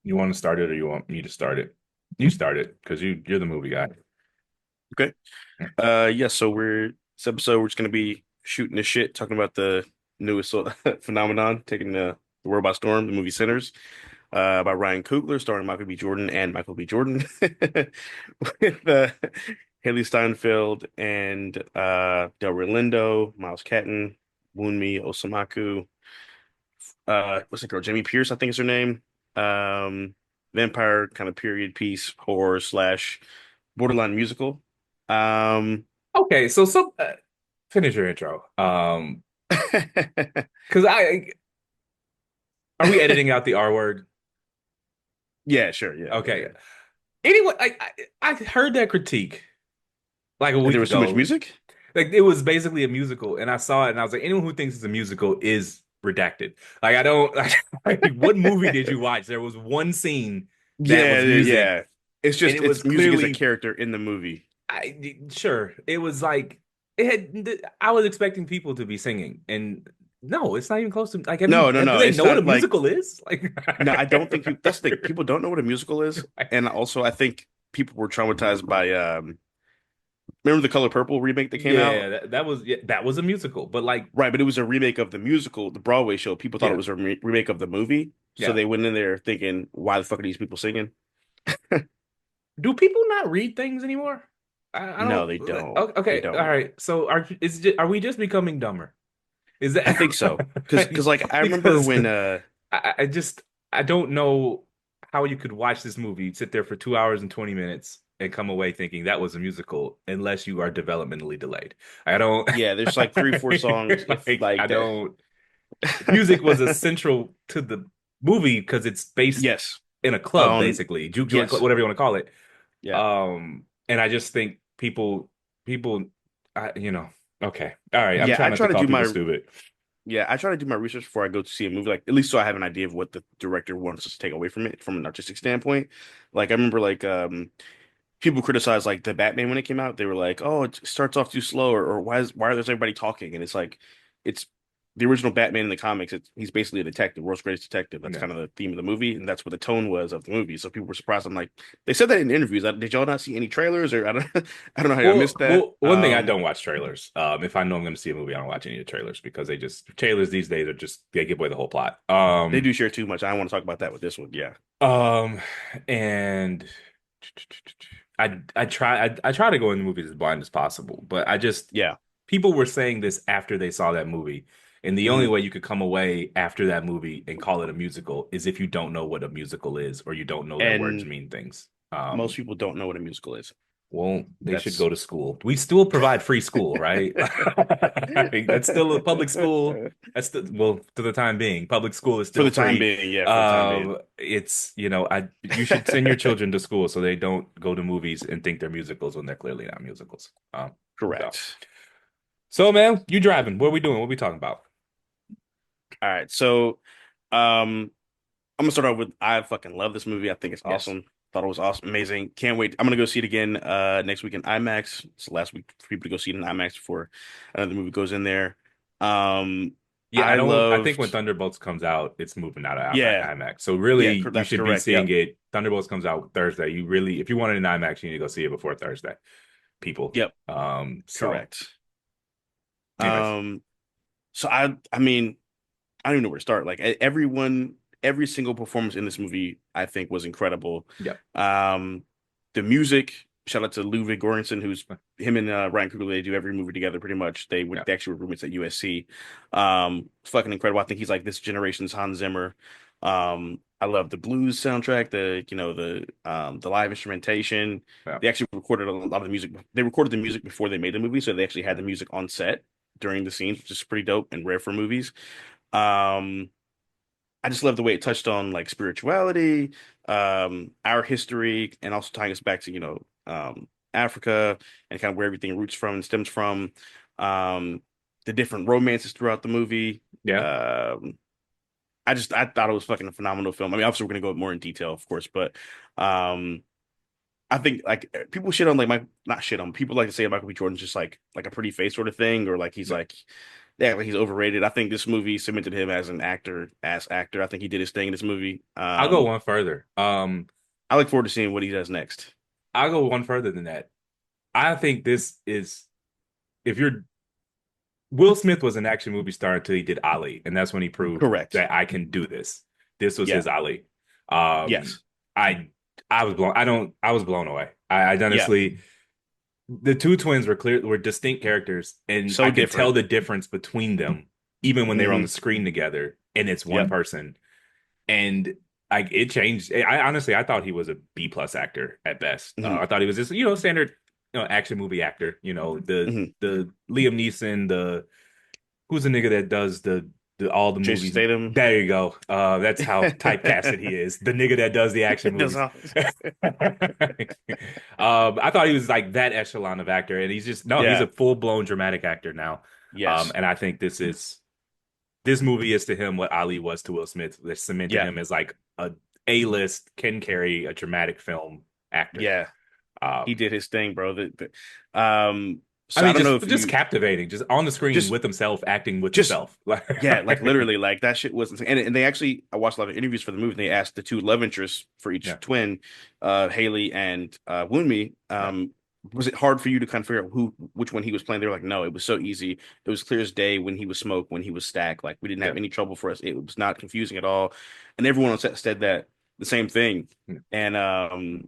You want to start it or you want me to start it? You start it because you're the movie guy. Okay. Yeah, so this episode we're just gonna be shooting the shit, talking about the newest phenomenon, taking the world by storm, the movie Sinners, by Ryan Coogler, starring Michael B. Jordan and Michael B. Jordan, with Haley Steinfeld and Delroy Lindo, Miles Catton, Wunmi Osamaku, what's the girl? Jamie Pierce, I think is her name. Um, Vampire kind of period piece, horror slash borderline musical. Um, Okay, so finish your intro. Because I are we editing out the R word? yeah, sure, yeah. Okay. Anyway, I heard that critique like a That there week was too much ago. music? Like it was basically a musical, and I saw it, and I was like, anyone who thinks it's a musical is redacted. Like I don't like, what movie did you watch? There was one scene that Yeah, was yeah. music, It's and just it was it's music as a clearly character in the movie. sure. It was like it had. I was expecting people to be singing, and no, it's not even close to. Like, No, no, do no. they It's know what a not like musical is? Like, no, I don't think people that's the thing. People don't know what a musical is. And also I think people were traumatized by remember the Color Purple remake that came yeah, out? that was a musical, but like, Right, but it was a remake of the musical, the Broadway show. People thought it yeah, was a remake of the movie, so yeah. they went in there thinking, "Why the fuck are these people singing?" Do people not read things anymore? I No, don't. they don't. Okay, They all don't. right. So are we just becoming dumber? Is I that think so. Because like I remember because when I just I don't know how you could watch this movie, sit there for 2 hours and 20 minutes, and come away thinking that was a musical unless you are developmentally delayed. I don't yeah, there's like three, four songs if like I like that. don't music was essential to the movie because it's based Yes. in a club, Um basically, juke joint, yes. whatever you want to call it. Yeah. And I just think people, okay, all right. I'm Yeah, trying not to call people stupid. I try to do my research before I go to see a movie, like at least so I have an idea of what the director wants us to take away from it from an artistic standpoint. Like I remember like people criticize like the Batman when it came out. They were like, "Oh, it starts off too slow," or why is everybody talking?" And it's like, it's the original Batman in the comics. He's basically a detective, world's greatest detective. That's Yeah. kind of the theme of the movie, and that's what the tone was of the movie. So people were surprised. I'm like, they said that in interviews. Did y'all not see any trailers? Or I don't, I don't know how I missed that. One thing I don't watch trailers. If I know I'm going to see a movie, I don't watch any of the trailers because trailers these days are just they give away the whole plot. They do share too much. I don't want to talk about that with this one. Yeah, Um, and I try to go in the movies as blind as possible, but I just yeah. people were saying this after they saw that movie, and the only Mhm. way you could come away after that movie and call it a musical is if you don't know what a musical is or you don't know that words And mean things. most people don't know what a musical is. Well, they should That's go to school. We still provide free school, right? That's still a public school. That's well, to the time being, public school is for still the time free. being. Yeah, for the time being. It's, I you should send your children to school so they don't go to movies and think they're musicals when they're clearly not musicals. So, Correct. so man, you driving? What are we doing? What are we talking about? All right. So, um, I'm gonna start off with I fucking love this movie. I think it's Yes. awesome. Thought it was awesome, amazing. Can't wait. I'm gonna go see it again next week in IMAX. It's the last week for people to go see it in IMAX before another movie goes in there. Um, Yeah, I I don't. I think when loved. Thunderbolts comes out, it's moving out of Yeah, IMAX. So really, you that's should be correct. seeing Yep, it. Thunderbolts comes out Thursday. You really, if you want it in IMAX, you need to go see it before Thursday, people. yep, So correct. anyways, Um, so I mean, I don't even know where to start. Like everyone, every single performance in this movie, I think was incredible. yeah, Um, the music, shout out to Ludwig Göransson, who's him and Ryan Coogler, they do every movie together pretty much. yeah. They actually were roommates at USC. Fucking incredible. I think he's like this generation's Hans Zimmer. I love the blues soundtrack, the live instrumentation. Yeah. They actually recorded a lot of the music. They recorded the music before they made the movie, so they actually had the music on set during the scenes, which is pretty dope and rare for movies. Um, I just love the way it touched on like spirituality, our history, and also tying us back to, Africa and kind of where everything roots from and stems from. Um, the different romances throughout the movie. Yeah. Um, I thought it was fucking a phenomenal film. I mean, obviously we're gonna go more in detail, of course, but um, I think like people shit on like my not shit on people like to say Michael B. Jordan's just like a pretty face sort of thing, or like he's Yeah. like yeah, like he's overrated. I think this movie cemented him as an actor, as actor. I think he did his thing in this movie. I'll go one further. I look forward to seeing what he does next. I'll go one further than that. I think this is if you're Will Smith was an action movie star until he did Ali, and that's when he proved Correct. that I can do this. This was Yeah. his Ali. Um, Yes. I I was blown. I was blown away. I Yeah. honestly, the two twins were distinct characters, and I So could tell different. the difference between them, even when they were on the Hmm. screen together, and it's one Yep. person. And it changed. I honestly, I thought he was a B plus actor at best. Hmm. I thought he was just standard action movie actor. Hmm. The Liam Neeson, the who's the nigga that does the all the Jason movies. Statham. There you go. That's how typecasted he is. The nigga that does the action Does movies. all- I thought he was like that echelon of actor, and he's just no, he's a Yeah. full blown dramatic actor now. Yes. And I think this movie is to him what Ali was to Will Smith. That cemented Yeah. him as like a list can carry a dramatic film actor. Yeah. He Um, did his thing, bro. I So I mean, don't know if just you captivating, just on the screen just with himself, acting with just himself. yeah, like literally, like that shit was insane. And they actually, I watched a lot of interviews for the movie. And they asked the two love interests for each Yeah, twin, Haley and Wunmi, yeah, was it hard for you to kind of figure out which one he was playing? They were like, no, it was so easy. It was clear as day when he was Smoke, when he was Stack. Like we didn't yeah. have any trouble for us. It was not confusing at all. And everyone on set said that the same thing. And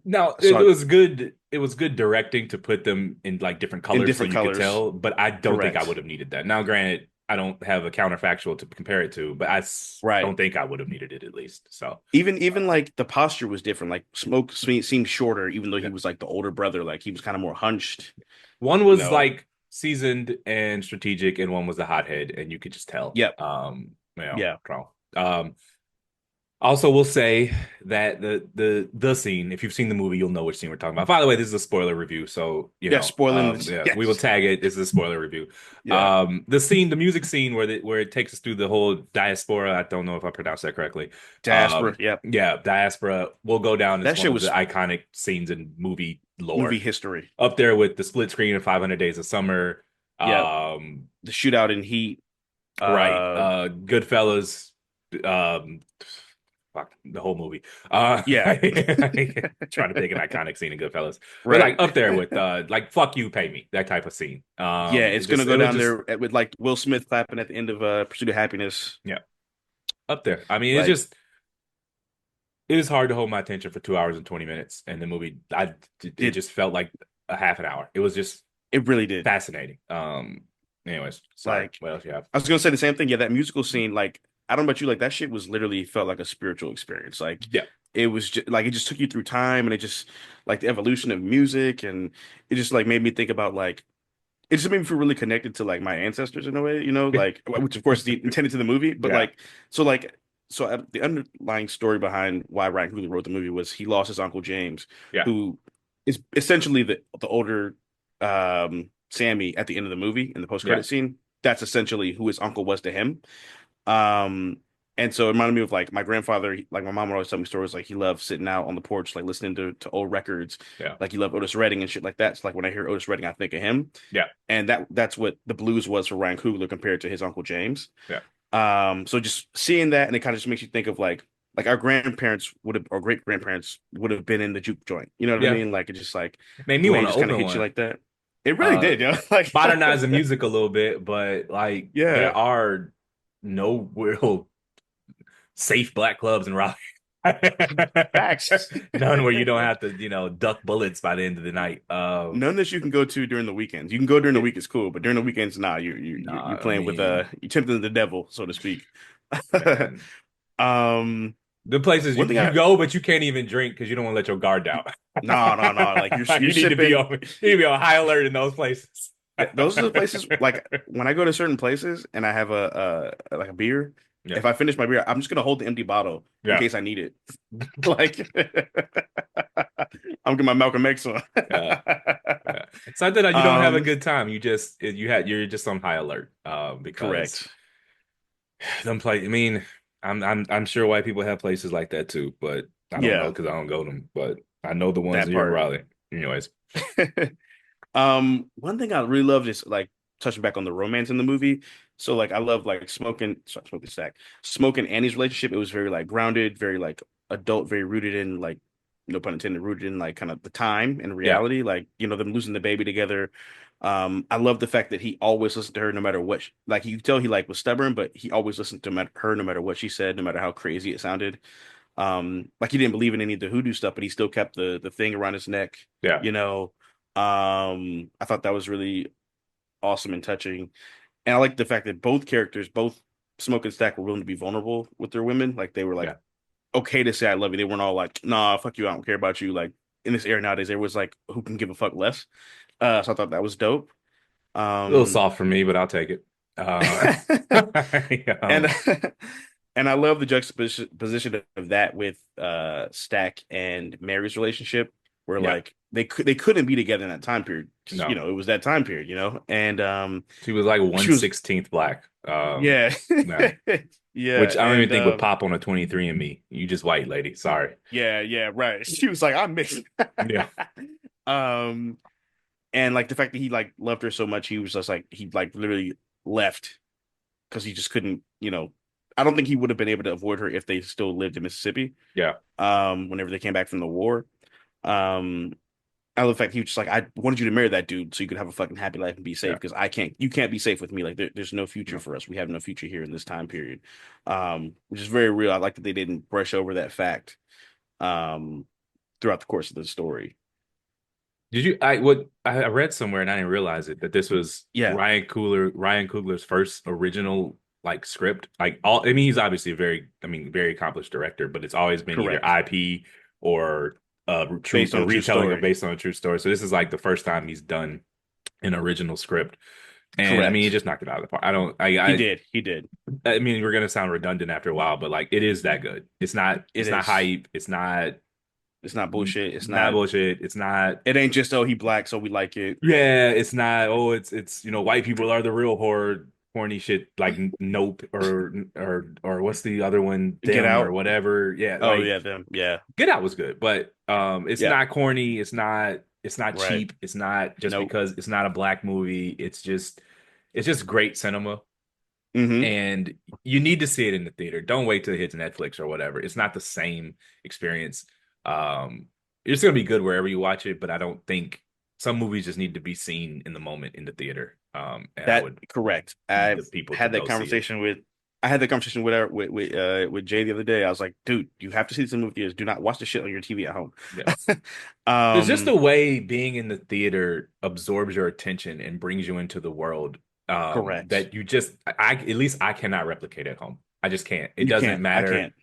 No, it so was good. It was good directing to put them in like different in colors so different you could colors, tell, but I don't think I correct, would have needed that. Now, granted, I don't have a counterfactual to compare it to, but right. don't think I would have needed it at least. So, Even like the posture was different. Like Smoke seemed shorter, even though he yeah. was like the older brother. Like he was kind of more hunched, One you was know. like seasoned and strategic, and one was a hothead, and you could just tell. Yep. Yeah. So, also, we'll say that the scene, if you've seen the movie, you'll know which scene we're talking about. By the way, this is a spoiler review, so Yeah. Spoiling this. yeah, we will Yes. tag it. This is a spoiler review. Yeah. The music scene where it takes us through the whole diaspora. I don't know if I pronounced that correctly. Diaspora. Yep. Yeah, diaspora will go down as That one shit of the was iconic scenes in movie movie lore, history. up there with the split screen of 500 Days of Summer. Yep. Um, The shootout in Heat. right. Uh. Goodfellas. Um, Fuck the whole movie. Yeah. Trying to pick an iconic scene in Goodfellas, but Right. like up there with like "fuck you, pay me" that type of scene. Yeah. It's gonna It go was down just there with like Will Smith clapping at the end of Pursuit of Happiness. yeah up there. I mean, Like it was hard to hold my attention for 2 hours and 20 minutes, and the movie it it. just felt like a half an hour. It was just It really did. fascinating. Anyways, sorry. Like What else you have? I was gonna say the same thing. Yeah, that musical scene, like I don't know about you, like that shit was literally felt like a spiritual experience. Like Yeah, it was just like it just took you through time and it just like the evolution of music and it just like made me think about like it just made me feel really connected to like my ancestors in a way, like which of course is intended to the movie, but yeah, the underlying story behind why Ryan Coogler wrote the movie was he lost his uncle James, yeah, who is essentially the older Sammy at the end of the movie in the post yeah. credit scene. That's essentially who his uncle was to him. Um, and so it reminded me of like my grandfather, like my mom would always tell me stories like he loved sitting out on the porch, like listening to old records, Yeah. like he loved Otis Redding and shit like that. So like when I hear Otis Redding, I think of him. Yeah. And that's what the blues was for Ryan Coogler compared to his Uncle James. Yeah. So just seeing that and it kind of just makes you think of like our grandparents would have or great grandparents would have been in the juke joint. You know what I Yeah. mean? Like it just like Made me the way it want to just kind of open hit you one. like that. It really Uh, did, like Modernize the music a little bit, but like there yeah. are no real safe black clubs in Raleigh. Facts. None where you don't have to, duck bullets by the end of the night. None that you can go to during the weekends. You can go during the week, it's cool, but during the weekends, nah, you're Nah, I playing with mean, you're tempting the devil, so to speak. man, um, the places one thing you go, but you can't even drink because you don't want to let your guard down. no, like you're You need to be sipping. on, you need to be on high alert in those places. Those are the places like when I go to certain places and I have like a beer. Yeah, If I finish my beer, I'm just gonna hold the empty bottle in yeah, case I need it. Like I'm getting my Malcolm X on. yeah. Yeah. It's not that you don't have a Um, good time. You're just on high alert. Because correct. them play. I mean, I'm sure white people have places like that too, but I don't know Yeah, because I don't go to them. But I know the ones that here in part. Raleigh. Anyways, One thing I really loved is like touching back on the romance in the movie. So like I love like smoking stack. Smoke and Annie's relationship, it was very like grounded, very like adult, very rooted in like no pun intended, rooted in like kind of the time and Yeah. reality, like them losing the baby together. I love the fact that he always listened to her no matter what like you could tell he like was stubborn, but he always listened to her no matter what she said, no matter how crazy it sounded. Like he didn't believe in any of the hoodoo stuff, but he still kept the thing around his neck, Yeah. you know. I thought that was really awesome and touching. And I like the fact that both characters, both Smoke and Stack, were willing to be vulnerable with their women. Like they were like Yeah. okay to say I love you. They weren't all like, nah, fuck you, I don't care about you. Like in this era nowadays, there was like who can give a fuck less. So I thought that was dope. A little Um soft for me, but I'll take it. and Um, and I love the juxtaposition of that with Stack and Mary's relationship, where yeah. like they couldn't be together in that time period because No. it was that time period, and She was like she was 1/16th black. yeah Yeah. yeah Which I don't even and think would pop on a 23 and Me. You just white lady. Sorry. yeah right. She was like I'm mixed. Yeah. um and like the fact that he like loved her so much, he was just like he like literally left because he just couldn't, I don't think he would have been able to avoid her if they still lived in Mississippi. Yeah. Whenever they came back from the war. Um, I love the fact he was just like, I wanted you to marry that dude so you could have a fucking happy life and be safe Yeah. because you can't be safe with me. Like there's no future No. for us. We have no future here in this time period. Which is very real. I like that they didn't brush over that fact um throughout the course of the story. Did you I read somewhere and I didn't realize it that this was Yeah, Ryan Coogler's first original like script. Like all I mean he's obviously a very accomplished director, but it's always been either correct. IP or Based a on a true retelling or story. based on a true story. So this is like the first time he's done an original script. And I mean he Correct. just knocked it out of the park. I don't He did. He did. I mean we're gonna sound redundant after a while, but like it is that good. It It's not is. hype, it's not It's not bullshit. It's not not. bullshit, it's not. It ain't just oh he black so we like it. Yeah, it's not. Oh, it's white people are the real horror, horny shit like Nope or what's the other one, Get Them or out. whatever. Yeah, Oh like yeah, them. Yeah. Get Out was good, but it's Yeah. not corny. It's not Right. cheap. It's not just Nope. because it's not a black movie. It's just great cinema, Mm-hmm. and you need to see it in the theater. Don't wait till it hits Netflix or whatever. It's not the same experience. Um, it's gonna be good wherever you watch it, but I don't think some movies just need to be seen in the moment in the theater. And I That would correct. need the people to Had that go see it. conversation with I had that conversation with Jay the other day. I was like, dude, you have to see this in movie theaters. Do not watch the shit on your TV at home. Yeah. There's just um, a way being in the theater absorbs your attention and brings you into the world correct. that you just I at least I cannot replicate at home. I just can't. It You doesn't can't. I matter. can't.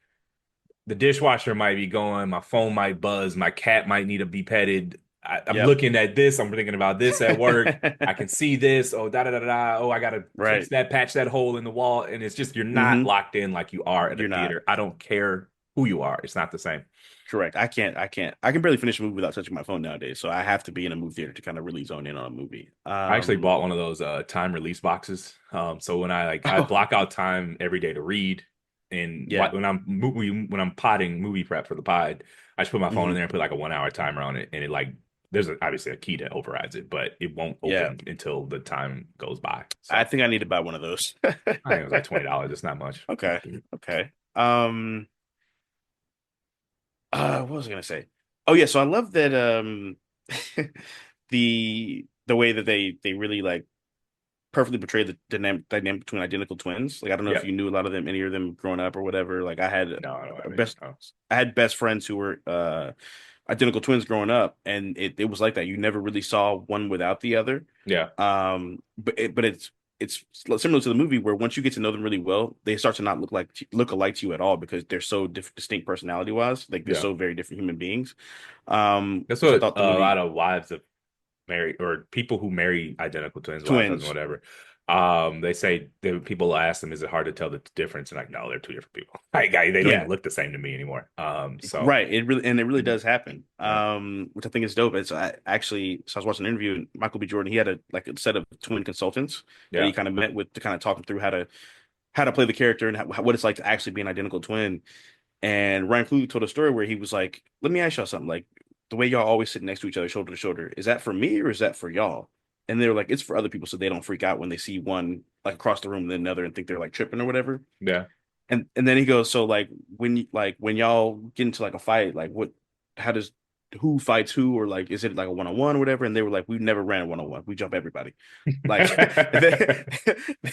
The dishwasher might be going, my phone might buzz, my cat might need to be petted. I'm Yep. looking at this, I'm thinking about this at work. I can see this. Oh, da da da da. Oh, I gotta fix Right. that, patch that hole in the wall. And it's just you're not Mm-hmm. locked in like you are at a You're not. theater. I don't care who you are. It's not the same. Correct. I can't. I can't. I can barely finish a movie without touching my phone nowadays. So I have to be in a movie theater to kind of really zone in on a movie. I actually bought one of those time release boxes. So when I block out time every day to read, and Yeah. when I'm potting movie prep for the pod, I just put my phone in Hmm. there and put like a 1 hour timer on it, and it like obviously a key that overrides it, but it won't Yeah. open until the time goes by. I So think I need to buy one of those. I think it was like $20. It's not much. Okay. Okay. What was I gonna say? Oh yeah, so I love that the way that they really like perfectly portray the dynamic between identical twins. Like I don't know if Yeah. you knew a lot of them, any of them growing up or whatever. Like No, I don't a have any. best Oh. I had best friends who were identical twins growing up, and it was like that. You never really saw one without the other. Yeah. But it's similar to the movie where once you get to know them really well, they start to not look alike to you at all because they're so distinct personality wise. Like they're Yeah. so very different human beings. That's Which I what thought the a lot movie of wives of marry or people who marry identical twins, wives, husband, twins. whatever. They say people ask them, is it hard to tell the difference? And like, no, they're two different people. Like, they don't even Yeah, look the same to me anymore. So right. It really mhm, does happen. yeah, Which I think is dope. It's so I was watching an interview and Michael B. Jordan. He had a set of twin consultants that yeah, he kind of met with to kind of talk him through how to play the character and what it's like to actually be an identical twin. And Ryan Coogler told a story where he was like, "Let me ask y'all something. Like the way y'all always sit next to each other, shoulder to shoulder, is that for me or is that for y'all?" and they're like, it's for other people so they don't freak out when they see one like across the room and then another and think they're like tripping or whatever. Yeah. And then he goes, so like when y'all get into like a fight, like what how does who fights who, or like is it like a one-on-one or whatever? And they were like, we never ran a one-on-one. We jump everybody. Like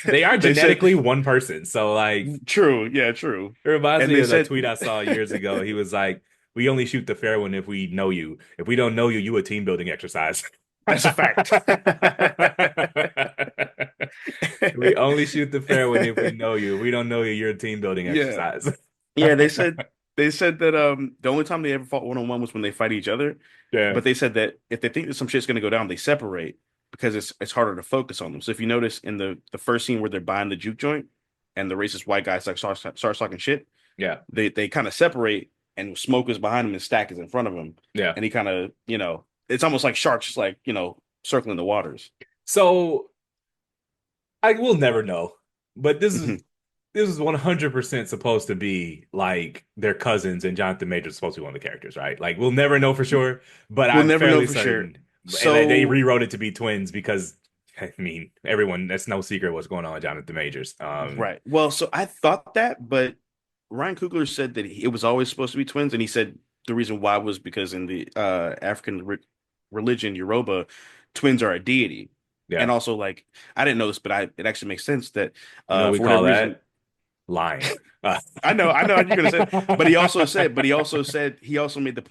They are they said genetically one person. So like true, yeah, true. it reminds And me they of that said tweet I saw years ago. He was like, "We only shoot the fair one if we know you. If we don't know you, you a team building exercise." that's a fact. We only shoot the fair one if we know you. If we don't know you, you're a team building Yeah. exercise. Yeah, they said that the only time they ever fought one-on-one was when they fight each other. Yeah. But they said that if they think that some shit's gonna go down, they separate because it's harder to focus on them. So if you notice in the first scene where they're buying the juke joint and the racist white guy starts talking shit, Yeah. they kind of separate and smoke is behind him and stack is in front of him. Yeah. And he kind of, it's almost like sharks like, circling the waters. So I will never know. But this is 100% supposed to be like their cousins, and Jonathan Majors is supposed to be one of the characters, right? Like we'll never know for sure, but We'll I'm never know fairly for sure. certain. And they So rewrote it to be twins because I mean, everyone, that's no secret what's going on with Jonathan Majors. right. Well, so I thought that, but Ryan Coogler said that it was always supposed to be twins, and he said the reason why was because in the African religion Yoruba, twins are a deity, and Yeah. also like I didn't know this, but it actually makes sense that You know what we for call whatever reason. that? Lying. Uh, I know what you're gonna say, but he also made the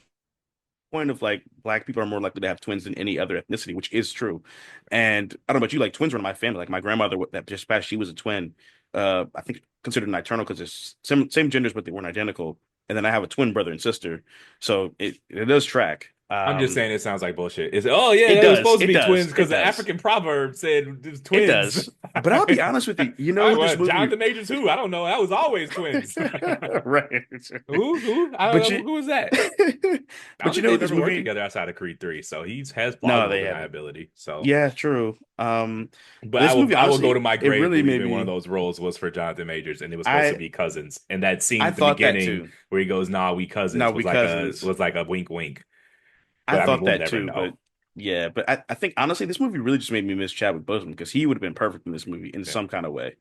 point of like black people are more likely to have twins than any other ethnicity, which is true. And I don't know about you, like twins run in my family. Like my grandmother that just passed, she was a twin. I think considered nocturnal because it's same genders, but they weren't identical. And then I have a twin brother and sister, so it does track. I'm just saying it sounds like bullshit. It's oh yeah, It they were does, supposed to it be does, twins because it the does, African proverb said it was it twins. does. But I'll be honest with you, you know I what this was movie, Jonathan Majors who? I don't know. That was always twins. right? Who? Who? I don't But know. you, Who was that? I don't but you think know what they've this ever worked movie? together outside of Creed 3, so he has No, plausible they haven't. deniability. So, Yeah, true. but This movie, I will go to honestly, my it grave really made believing one of me. those roles was for Jonathan Majors, and it was supposed to I be cousins. And that scene I at the thought that beginning too. where he goes, "Nah, we No, cousins," we cousins. was like a wink, wink. I But I mean, thought we'll that never too, but know. yeah, but I think honestly, this movie really just made me miss Chadwick Boseman because he would have been perfect in this movie in Yeah. some kind of way.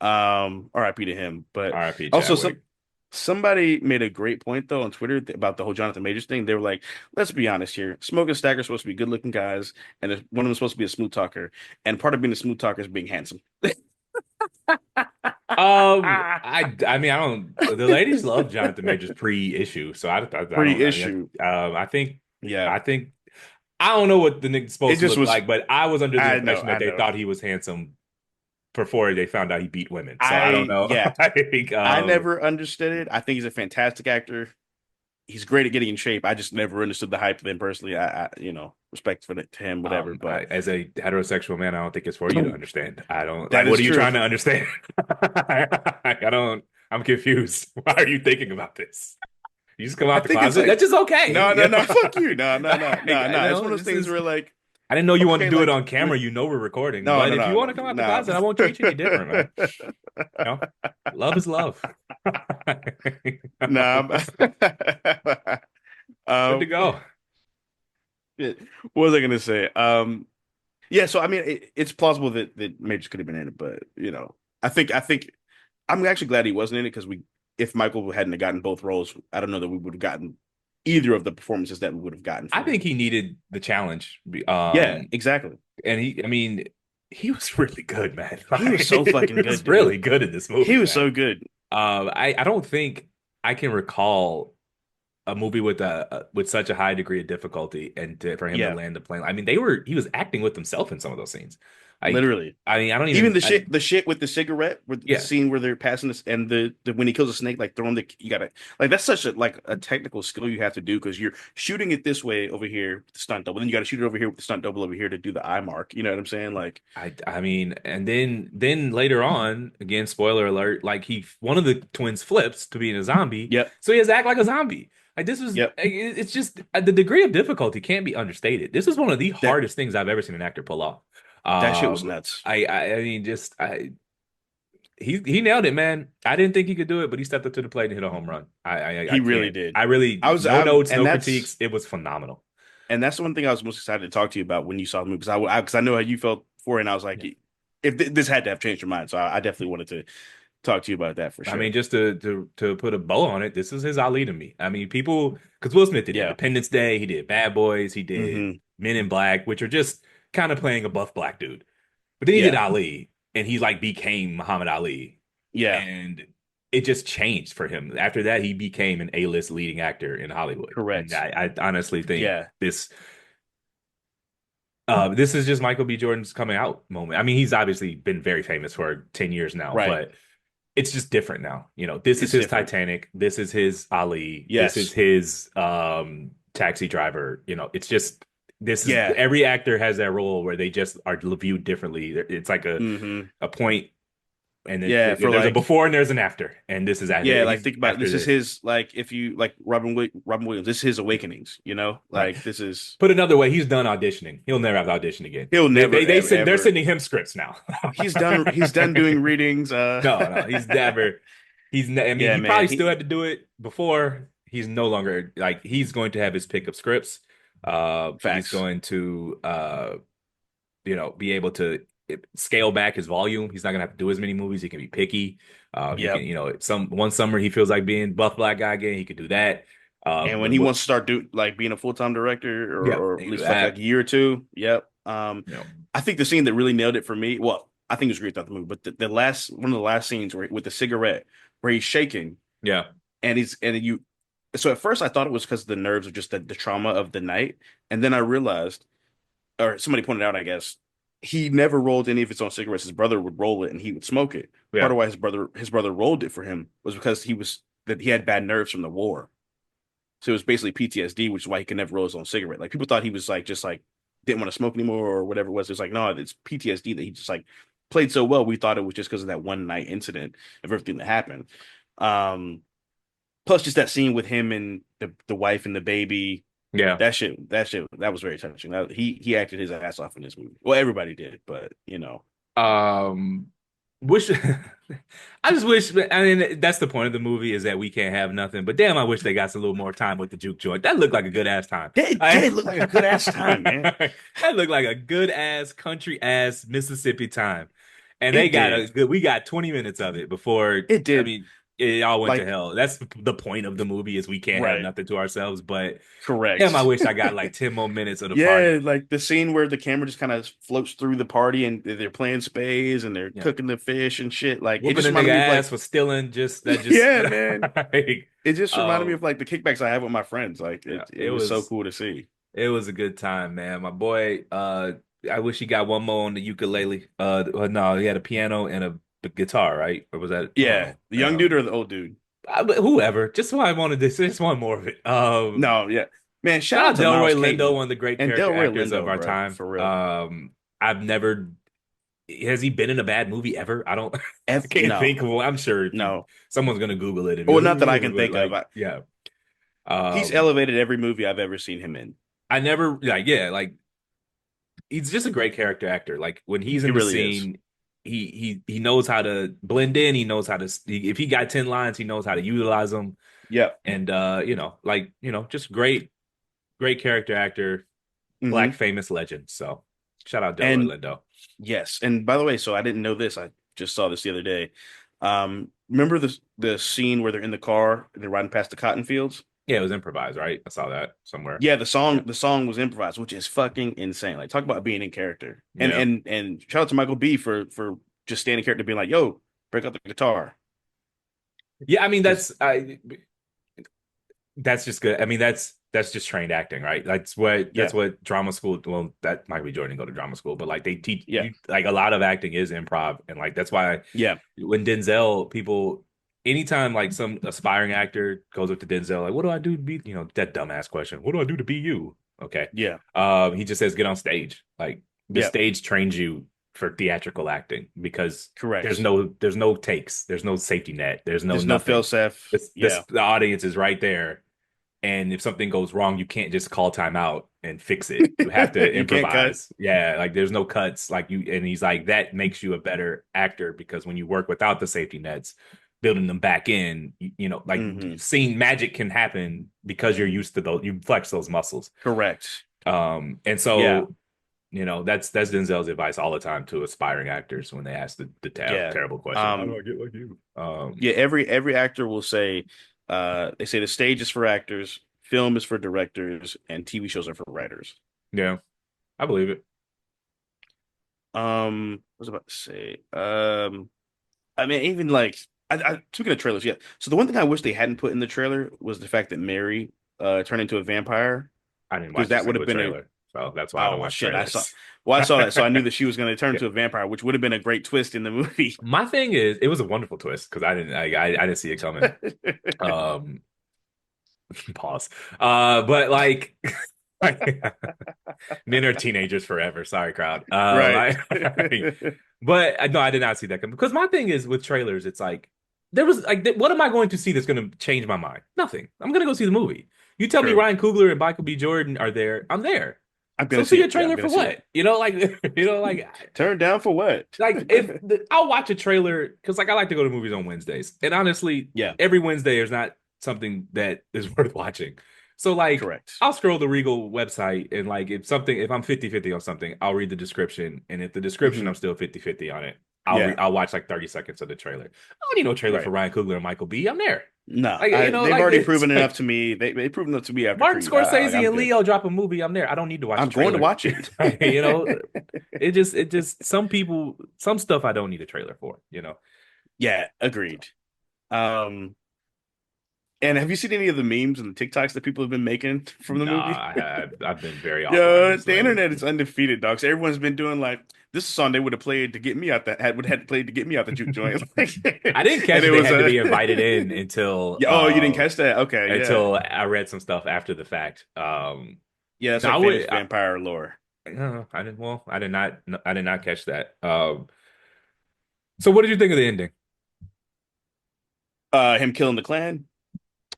R.I.P. to him. But R.I.P. also, Chadwick. somebody made a great point though on Twitter about the whole Jonathan Majors thing. They were like, "Let's be honest here. Smoke and Stack are supposed to be good-looking guys, and one of them is supposed to be a smooth talker, and part of being a smooth talker is being handsome." I mean, I don't. The ladies love Jonathan Majors pre-issue, so I don't. I mean, Pre-issue, I think, yeah. I think, I don't know what the nigga's It supposed to just look was. like, but I was under the impression that I they know. thought he was handsome before they found out he beat women. So I don't I know. yeah. I think, I never understood it. I think he's a fantastic actor. He's great at getting in shape. I just never understood the hype of him personally. Respect for to him, whatever. But as a heterosexual man, I don't think it's for you to understand. I don't like. that What is are you true. trying to understand? I don't. I'm confused. Why are you thinking about this? You just come I out the think it's closet. like That's just okay. no, You no, know? no. Fuck you. No, no, no, Like, no, no. It's one of those this things is. where like, I didn't know you wanted to okay, do it like on camera. You know we're recording, no, but no, if you no, want no, to come out the no. closet, I won't treat you any different, man. You know, love is love. Nah. Good to um, go. what was I gonna say? Yeah. So I mean, it's plausible that Majors could have been in it, but I think I'm actually glad he wasn't in it because if Michael hadn't have gotten both roles, I don't know that we would have gotten either of the performances that we would have gotten I from think him. he needed the challenge. Yeah, exactly. And I mean, he was really good, man. He was Like, so he fucking was good, dude. really good in this He movie, was man. so good. I don't think I can recall a movie with with such a high degree of difficulty and for him to Yeah, land the plane. I mean, he was acting with himself in some of those scenes. Like, literally. I mean, I don't Even even, the shit with the cigarette, with the yeah, scene where they're passing this, and the when he kills a snake, like throwing you gotta like that's such a technical skill you have to do because you're shooting it this way over here with the stunt double, then you got to shoot it over here with the stunt double over here to do the eye mark. You know what I'm saying? Like, I mean, and then later on, again, spoiler alert, like one of the twins flips to being a zombie, yep, so he has to act like a zombie. Like this was, yep. it's just the degree of difficulty can't be understated. This is one of the That hardest things I've ever seen an actor pull off. that shit was nuts. I mean, just he nailed it, man. I didn't think he could do it, but he stepped up to the plate and hit a home run. He really Can't. did. I really I was, no notes, and no that's critiques. It was phenomenal. And that's the one thing I was most excited to talk to you about when you saw the movie, because I know how you felt for it, and I was like, Yeah. if this had to have changed your mind, so I definitely wanted to talk to you about that for I mean, sure. just to put a bow on it, this is his Ali to me. I mean, people, because Will Smith did Yeah. Independence Day, he did Bad Boys, he did Hmm. Men in Black, which are just kind of playing a buff black dude. But then he did Yeah. Ali, and he like became Muhammad Ali, Yeah. and it just changed for him. After that, he became an A-list leading actor in Hollywood, and Correct. I honestly think Yeah. this is just Michael B. Jordan's coming out moment. I mean, he's obviously been very famous for 10 years now, Right. but it's just different now. You know, this is It's his different. Titanic, this is his Ali, this is Yes. his Taxi Driver. You know, it's just this is Yeah. every actor has that role where they just are viewed differently. It's like Hmm. a point, and then Yeah. For there's a like, before and there's an after, and this is yeah, like he's think about it. after This is this, his, like, if you like Robin Williams, this is his awakenings, right? like this is, Put another way, he's done auditioning. He'll never have to audition again. he'll never ever, They're ever. sending him scripts now. He's done doing readings. No, he's never. I mean, Yeah, he man. probably still had to do it before. He's no longer like he's going to have his pick of scripts. He's Facts. going to be able to scale back his volume. He's not gonna have to do as many movies. He can be picky. He can, Yep. some one summer he feels like being buff black guy again. He could do that. And when But he wants to start like being a full-time director, yeah, or he at can do least for like that. a year or two. Yep. You know, I think the scene that really nailed it for me, well, I think it was great throughout the movie, but the last one of the last scenes where with the cigarette, where he's shaking, yeah, and he's and you so at first I thought it was because of the nerves of just the trauma of the night. And then I realized, or somebody pointed out, I guess, he never rolled any of his own cigarettes. His brother would roll it and he would smoke it. Part yeah. of why his brother rolled it for him was because he had bad nerves from the war. So it was basically PTSD, which is why he could never roll his own cigarette. Like people thought he was like just like didn't want to smoke anymore or whatever it was. It was like, no, it's PTSD that he just like played so well. We thought it was just because of that one night incident of everything that happened. Um, Plus just that scene with him and the wife and the baby. Yeah. That was very touching. He acted his ass off in this movie. Well, everybody did, but Um, wish I just wish. I mean, that's the point of the movie is that we can't have nothing. But damn, I wish they got some little more time with the juke joint. That looked like a good ass time. it did look like a good ass time, man. That looked like a good ass country ass Mississippi time. And they It got did. we got 20 minutes of it before. It I did. mean, it all went to Like, hell. That's the point of the movie is we can't have right. nothing to ourselves. But damn, I Correct. wish I got like 10 more minutes of the party. Yeah, like the scene where the camera just kind of floats through the party and they're playing spades and they're Yeah. cooking the fish and shit. Like it Whooping just a nigga reminded me of ass like, for stealing just that just yeah, man. like, It just reminded me um of like the kickbacks I have with my friends. Like yeah, it was so cool to see. it was a good time, man. My boy, I wish he got one more on the ukulele. No, he had a piano and a guitar, right? Or was that I don't Yeah, know. the young dude or the old dude? But whoever. Just why I wanted this. Just want more of it. No, yeah, man. Shout Shout out out to Miles Delroy Lindo, Caton one of the great and character Delroy actors of Lindo, our bro, time. for real. I've never has he been in a bad movie ever? I don't I can't No, think of one. I'm sure if you no. someone's gonna Google it and be Well, like, not that I can but think of. like yeah. He's Um elevated every movie I've ever seen him in. I never like yeah, like he's just a great character actor. Like when he's He in the really is. scene, he knows how to blend in. He knows how to if he got 10 lines, he knows how to utilize them. Yep. And just great character actor, black Hmm. famous legend. So shout out Delroy And Lindo. yes, and by the way, so I didn't know this. I just saw this the other day. Remember the scene where they're in the car and they're riding past the cotton fields? Yeah, it was improvised, right? I saw that somewhere. Yeah, Yeah. the song was improvised, which is fucking insane. Like talk about being in character. And Yeah. and shout out to Michael B for just staying in character, being like, "Yo, break out the guitar." Yeah, I mean Because that's just good. I mean that's just trained acting, right? That's yeah, what drama school. Well, that might be Jordan go to drama school, but like they teach yeah, you like a lot of acting is improv, and like that's why yeah, when Denzel people. Anytime like some aspiring actor goes up to Denzel, like, what do I do to be, that dumbass question. What do I do to be you? Okay. yeah, He just says get on stage. Like the yeah. stage trains you for theatrical acting because Correct. there's no takes, there's no safety net, there's no There's no nothing. fail-safe. Yeah, The audience is right there, and if something goes wrong, you can't just call time out and fix it. You have to you can't cut. improvise. Yeah, like there's no cuts. Like you, and he's like that makes you a better actor because when you work without the safety nets, building them back in, like Hmm. seeing magic can happen because you're used to those. You flex those muscles. Correct. And Yeah. so that's Denzel's advice all the time to aspiring actors when they ask the Yeah. terrible question, how do Um, I get like you? yeah, every actor will say they say the stage is for actors, film is for directors, and TV shows are for writers. Yeah, I believe it. What was I about to say? I mean, even like speaking of trailers, yeah. So the one thing I wish they hadn't put in the trailer was the fact that Mary turned into a vampire I didn't because watch a that would have single been a trailer, so that's why I oh don't well watch shit. trailers. I saw that, so I knew that she was going to turn Yeah. into a vampire, which would have been a great twist in the movie. My thing is, it was a wonderful twist because I didn't see it coming. Um, pause. But like, men are teenagers forever. Sorry, crowd. Right. But no, I did not see that coming because my thing is with trailers, it's like there was like, what am I going to see that's going to change my mind? Nothing. I'm going to go see the movie. You tell me True. Ryan Coogler and Michael B. Jordan are there, I'm there. I'm So gonna see see a it. Yeah, I'm trailer gonna for see it. what? Like Turn down for what? if I'll watch a trailer because like I like to go to movies on Wednesdays, and honestly, Yeah, every Wednesday is not something that is worth watching. So like correct. I'll scroll the Regal website and like if I'm 50-50 on something, I'll read the description, and if the description Hmm. I'm still 50-50 on it, Yeah, I'll watch like 30 seconds of the trailer. I don't need no trailer for right. Ryan Coogler and Michael B. I'm there. No, Like they've like already it's proven enough like to me. They've proven enough to me after Martin Creed. Scorsese I'm and good. Leo drop a movie, I'm there. I don't need to watch the I'm going to trailer. watch it. you know, it just some stuff I don't need a trailer for. Yeah, agreed. Um, and have you seen any of the memes and the TikToks that people have been making from the Nah, movie? I've been very offline Yeah, the recently. internet is undefeated, dog. So everyone's been doing like this song they would have played to get me out that would have played to get me out the juke joint. I didn't catch And that it they was had to a be invited in until yeah. Oh, you didn't catch that? Okay, yeah, I read some stuff after the fact. yeah. It's No, like famous vampire lore. I didn't. Well, I did not catch that. So what did you think of the ending? Him killing the clan.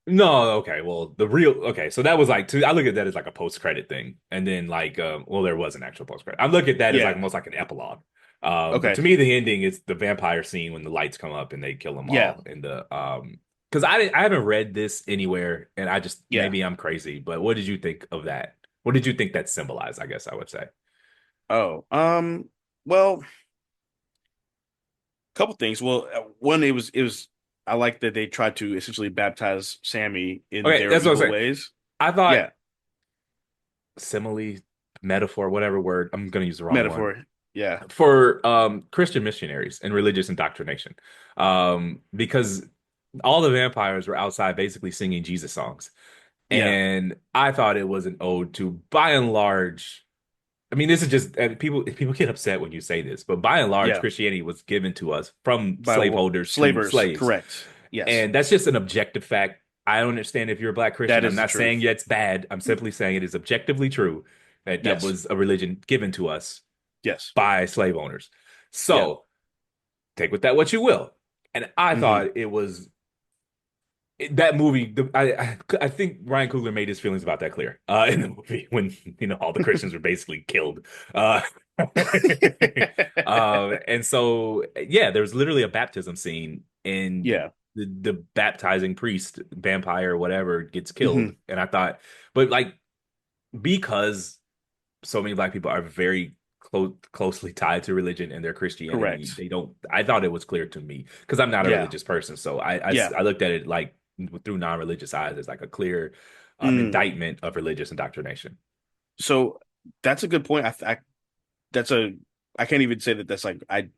No, okay. Well, okay. So that was like, I look at that as like a post credit thing, and then like, well, there was an actual post credit. I look at that as like Yeah. almost like an epilogue. But Okay. to me, the ending is the vampire scene when the lights come up and they kill them Yeah. all. In the because I haven't read this anywhere, and I just Yeah. maybe I'm crazy. But what did you think of that? What did you think that symbolized? I guess I would say. Oh. Well, a couple things. Well, one, it was. I like that they tried to essentially baptize Sammy in Okay, their that's what I'm evil saying. ways. I thought Yeah. simile, metaphor, whatever word. I'm gonna use the wrong one Metaphor. Yeah. for Christian missionaries and religious indoctrination. Because all the vampires were outside basically singing Jesus songs. Yeah. And I thought it was an ode to, by and large, I mean, this is just, and people get upset when you say this, but by and large, Yeah. Christianity was given to us from By slaveholders to slavers. slaves. Correct. Yes. And that's just an objective fact. I don't understand if you're a black That Christian. I'm is the not saying truth. it's bad. I'm simply saying it is objectively true that that Yes. was a religion given to us Yes. by slave owners. Yeah. So take with that what you will. And I Hmm. thought it was that movie. I think Ryan Coogler made his feelings about that clear in the movie when all the Christians were basically killed. And so yeah, there's literally a baptism scene, and Yeah. the baptizing priest, vampire, whatever, gets killed. Hmm. And I thought, but like because so many black people are very closely tied to religion and their Christianity. Correct. They don't. I thought it was clear to me because I'm not a Yeah. religious person, so Yeah. I looked at it like through non-religious eyes as like a clear Mm. indictment of religious indoctrination. So that's a good point. That's a I can't even say that that's like I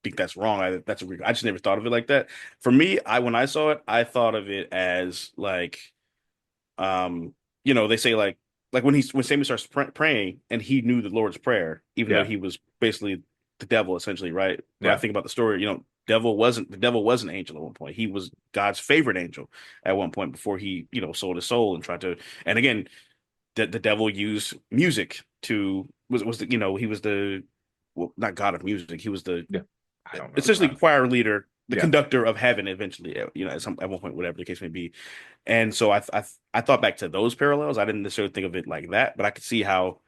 think that's wrong. I just never thought of it like that. For me, I when I saw it, I thought of it as like they say like when Samuel starts praying and he knew the Lord's prayer, even though Yeah, he was basically the devil essentially, right? When I yeah, think about the story, the devil was an angel at one point. He was God's favorite angel at one point before he, sold his soul and tried to. And again, the devil used music to was the he was the well, not god of music. He was the yeah. I don't know. essentially choir leader, the Yeah, conductor of heaven eventually, at one point, whatever the case may be. And so I thought back to those parallels. I didn't necessarily think of it like that, but I could see how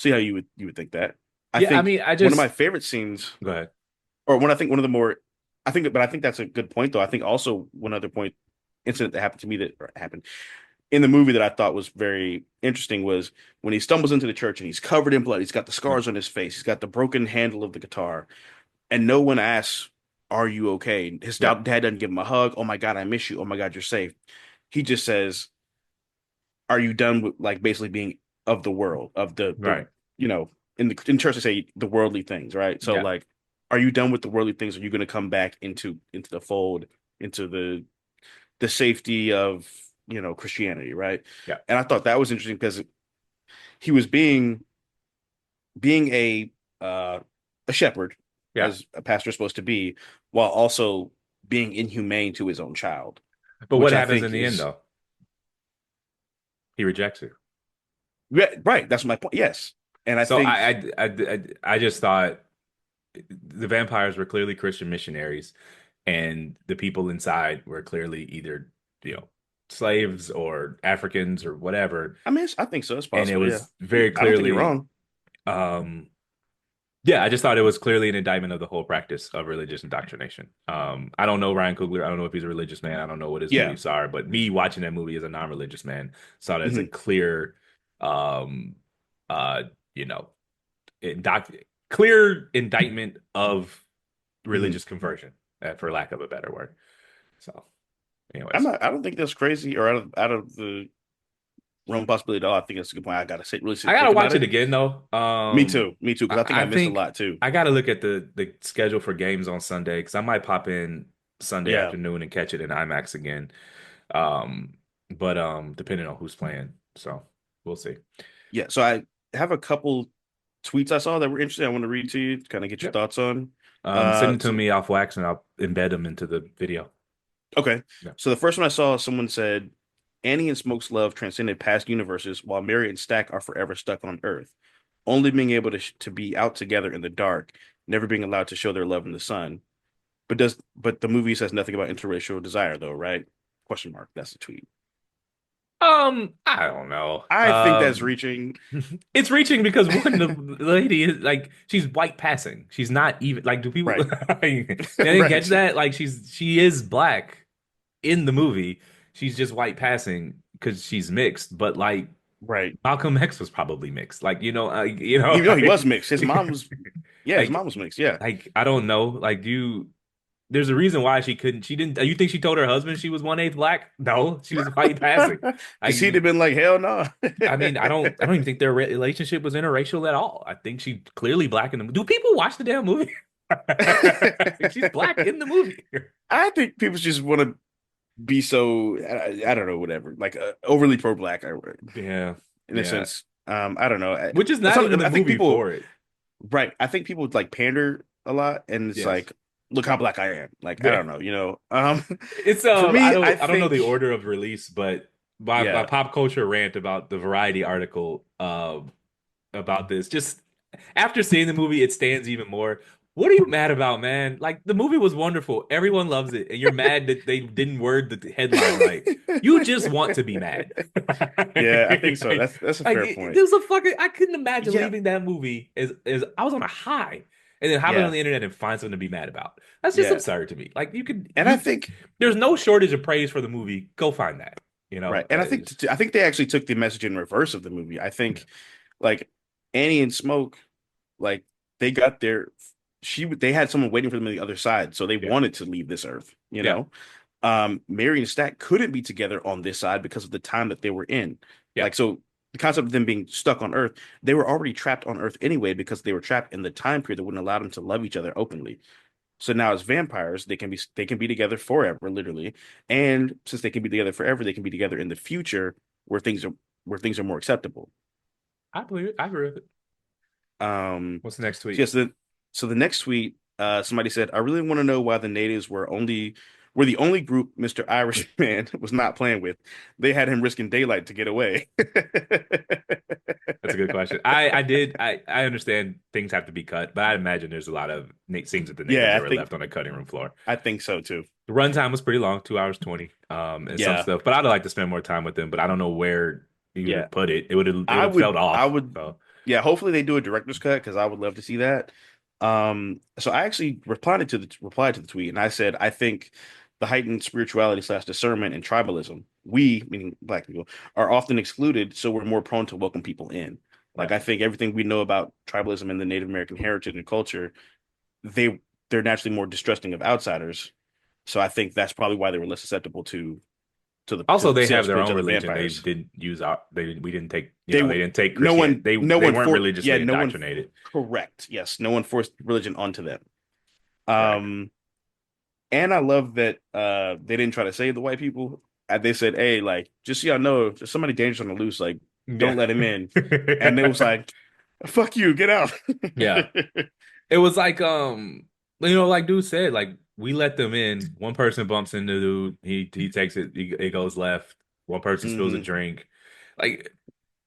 you would think that. I yeah. I think mean, I one of my just favorite scenes, go ahead. or when I think one of the more, I think that's a good point though. I think also one other point incident that happened to me that happened. in the movie that I thought was very interesting was when he stumbles into the church and he's covered in blood. He's got the Yeah. scars on his face. He's got the broken handle of the guitar, and no one asks, "Are you okay?" His Yeah. dad doesn't give him a hug. Oh my God, I miss you. Oh my God, you're safe. He just says, "Are you done with like basically being of the world of the Right. you know in church they say the worldly things, right? So Yeah. like, are you done with the worldly things? Are you going to come back into the fold, into the safety of Christianity, right? Yeah. And I thought that was interesting because he was being a shepherd, Yeah. as a pastor is supposed to be, while also being inhumane to his own child, But what which I happens in think the end is though? He rejects her. yeah, right. That's my point. Yes, and I So think I just thought the vampires were clearly Christian missionaries, and the people inside were clearly either, you know, slaves or Africans or whatever. I think so. It's And it possible. Yeah, was very I don't think you're clearly, wrong. um, yeah, I just thought it was clearly an indictment of the whole practice of religious indoctrination. I don't know Ryan Coogler. I don't know if he's a religious man. I don't know what his Yeah. beliefs are, but me watching that movie as a non-religious man saw it as a Mhm. clear, um, uh, you know, indoc clear indictment of Mhm. religious conversion, for lack of a better word. So, I'm anyways, not. I don't think that's crazy or out of the realm of possibility at all. I think that's a good point. I gotta I think gotta about watch it it. again though. Me too. Me too. Because I think I I missed a think lot too. I gotta look at the schedule for games on Sunday because I might pop in Sunday Yeah. afternoon and catch it in IMAX again. Um, but depending on who's playing, so we'll see. Yeah. So I have a couple tweets I saw that were interesting. I want to read to you, kind of get your Yep. thoughts on. Send it to So me off wax and I'll embed them into the video. okay. Yeah. So the first one I saw, someone said Annie and Smoke's love transcended past universes, while Mary and Stack are forever stuck on Earth, only being able to be out together in the dark, never being allowed to show their love in the sun. But the movie says nothing about interracial desire though, right? Question mark. That's the tweet. I don't know. I think that's reaching. It's reaching because one, the lady is like she's white passing. She's not even like do people Right. they didn't catch Right. that? Like she is black in the movie. She's just white passing because she's mixed, but like Right. Malcolm X was probably mixed. Like, you know, Even though he was mixed, his mom was yeah, his like mom was mixed. Yeah. I don't know. Like you there's a reason why she didn't you think she told her husband she was 1/8 black? No, she was white passing. Because he'd have I been like, hell no. I mean, I don't even think their relationship was interracial at all. I think she clearly black in the movie. Do people watch the damn movie? She's black in the movie. I think people just want to be so I don't know, whatever, like overly pro black Yeah, in a yeah. sense. I don't know. Which is not even the I think movie people for it. right. I think people like pander a lot, and it's Yes. like, look how black I am. Like I Yeah. don't know. It's For me, I I don't know the think order of release, but my yeah. pop culture rant about the Variety article about this. Just after seeing the movie, it stands even more. What are you mad about, man? Like the movie was wonderful. Everyone loves it, and you're mad that they didn't word the headline right. You just want to be mad. Yeah, I think so. That's a Like fair it point. was a fucking. I couldn't imagine Yeah, leaving that movie as I was on a high, and then hopping on yeah, the internet and find something to be mad about. That's just yeah. absurd to me. Like And I think there's no shortage of praise for the movie. Go find that. You right. know, And I think they actually took the message in reverse of the movie. I yeah, think like Annie and Smoke, like they got their they had someone waiting for them on the other side, so they yeah, wanted to leave this earth, you yeah, know. Mary and Stack couldn't be together on this side because of the time that they were in. yeah. Like so the concept of them being stuck on Earth, they were already trapped on Earth anyway because they were trapped in the time period that wouldn't allow them to love each other openly. So now as vampires, they can be together forever, literally. And since they can be together forever, they can be together in the future where things are more acceptable. I believe it. I agree with it. Um, What's the next so tweet? yes, so the next tweet, somebody said, I really want to know why the natives were the only group Mr. Irishman was not playing with. They had him risking daylight to get away. That's a good question. I understand things have to be cut, but I imagine there's a lot of scenes with the natives Yeah, that were left on the cutting room floor. I think so too. The runtime was pretty long, 2 hours 20, and some Yeah, stuff. But I'd like to spend more time with them. But I don't know where you would yeah. have put it. It would I have felt would, I off. would, So yeah. Hopefully they do a director's cut because I would love to see that. So I actually replied to the tweet and I said I think the heightened spirituality slash discernment and tribalism, we, meaning Black people, are often excluded, so we're more prone to welcome people in. Yeah. Like I think everything we know about tribalism and the Native American heritage and culture, they they're naturally more distrusting of outsiders. So I think that's probably why they were less susceptible to Also, the they sale have their spirits own of the religion. They vampires. didn't use our. They We didn't take. They They didn't take no Christian. one no They one weren't for yeah religiously no one indoctrinated. correct, yes, no one forced religion onto them. Right. Um, and I love that they didn't try to save the white people. They said, "Hey, like just so y'all know, if there's somebody dangerous on the loose, like don't Yeah. let him in." And it was like, "Fuck you, get out." Yeah. It was like like dude said, like we let them in. One person bumps into dude. He takes it. It goes left. One person spills a Hmm. drink. Like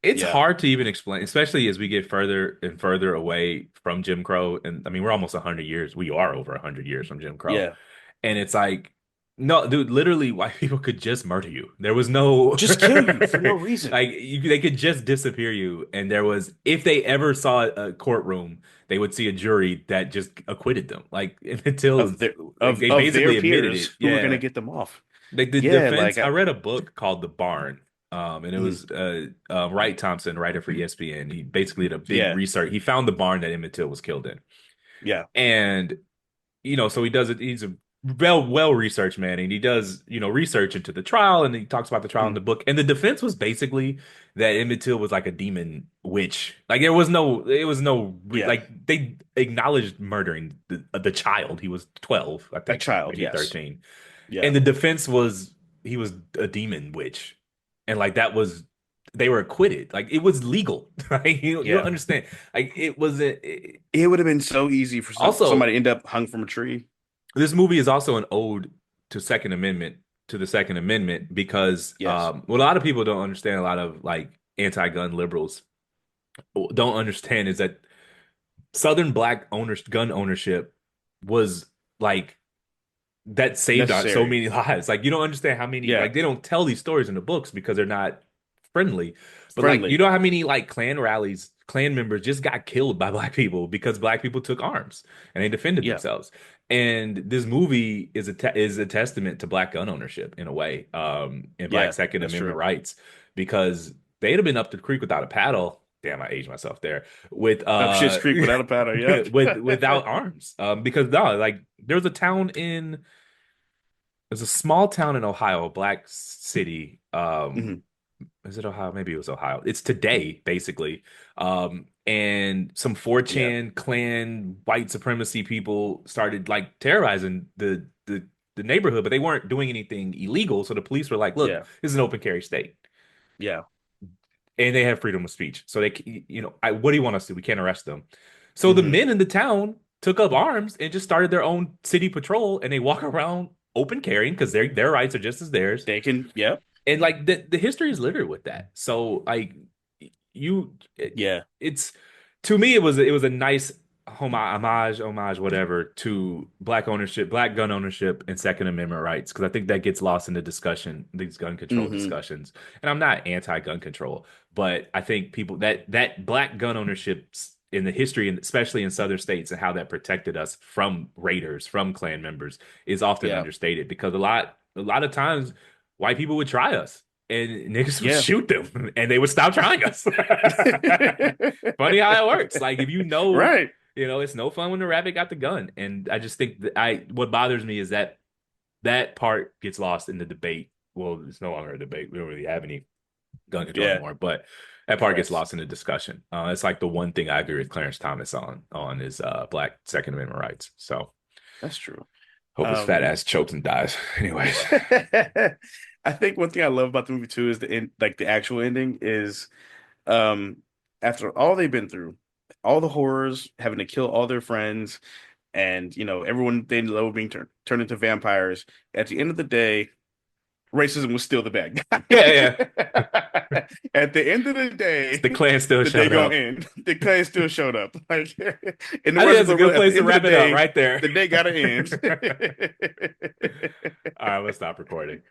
it's Yeah, hard to even explain, especially as we get further and further away from Jim Crow. And I mean, we're almost 100 years. We are over 100 years from Jim Crow. yeah. And it's like, no, dude, literally, white people could just murder you. There was no, Just kill you for no reason. they could just disappear you. And there was, if they ever saw a courtroom, they would see a jury that just acquitted them. Like until Of their they of their basically admitted it. peers who were gonna Yeah. get them off. Like the Yeah, defense, I read a book called The Barn. And it mhm, was Wright Thompson, writer for ESPN. He basically did a big yeah, research. He found the barn that Emmett Till was killed in. yeah, And so he does it. He's a well researched man, and he does research into the trial, and he talks about the trial in mhm, the book. And the defense was basically that Emmett Till was like a demon witch. Like it was no yeah. like they acknowledged murdering the child. He was 12, I A think, child, maybe yes, 13. yeah, And the defense was he was a demon witch, and like that was they were acquitted. Like it was legal. Like you don't yeah. understand. Like it wasn't. It would have been so easy for somebody Also, to end up hung from a tree. this movie is also an ode to Second Amendment to the Second Amendment because Yes, what a lot of people don't understand, a lot of like anti-gun liberals don't understand is that Southern black owners gun ownership was like that saved so necessary. many lives. Like you don't understand how many Yeah, like they don't tell these stories in the books because they're not friendly. But like you friendly. know how many like Klan rallies, Klan members just got killed by black people because black people took arms and they defended Yeah, themselves. And this movie is a testament to black gun ownership in a way, and black yeah, Second that's Amendment true. rights because they'd have been up the creek without a paddle. Damn, I aged myself there. With Up Shit's Creek without a paddle. Yep. without arms. Because no, like there was a town in there's a small town in Ohio, a black city. Hmm. Is it Ohio? Maybe it was Ohio. It's today, basically. And some Yeah, 4chan clan white supremacy people started like terrorizing the neighborhood, but they weren't doing anything illegal. So the police were like, "Look, yeah, this is an open carry state, yeah. and they have freedom of speech. So what do you want us to do? We can't arrest them." So the Hmm. men in the town took up arms and just started their own city patrol, and they walk around open carrying because their rights are just as theirs. They can. Yep. And like the history is littered with that. So like you Yeah. it's to me it was a nice homage whatever to black ownership, black gun ownership and Second Amendment rights because I think that gets lost in the discussion, these gun control Hmm. discussions. And I'm not anti-gun control, but I think people that black gun ownership in the history and especially in southern states and how that protected us from raiders, from Klan members is often Yeah. understated because a lot of times white people would try us and niggas would Yeah. shoot them and they would stop trying us. Funny how it works. Like if Right. it's no fun when the rabbit got the gun. And I just think that what bothers me is that that part gets lost in the debate. Well, it's no longer a debate. We don't really have any gun control Yeah. anymore, but that part gets Correct. lost in the discussion. It's like the one thing I agree with Clarence Thomas on is black Second Amendment rights. So That's true. hope his fat Um, ass chokes and dies. Anyways. I think one thing I love about the movie too is the end, like the actual ending is um after all they've been through, all the horrors, having to kill all their friends, and everyone they love being turned into vampires. At the end of the day, racism was still the bad guy. Yeah, Like, yeah. at the end of the day, The Klan still the day showed gonna up. end. The Clay still showed up. Like in the I think words of that's a the good at place the to end of the wrap it up day, right there. the day gotta end. All right, let's stop recording.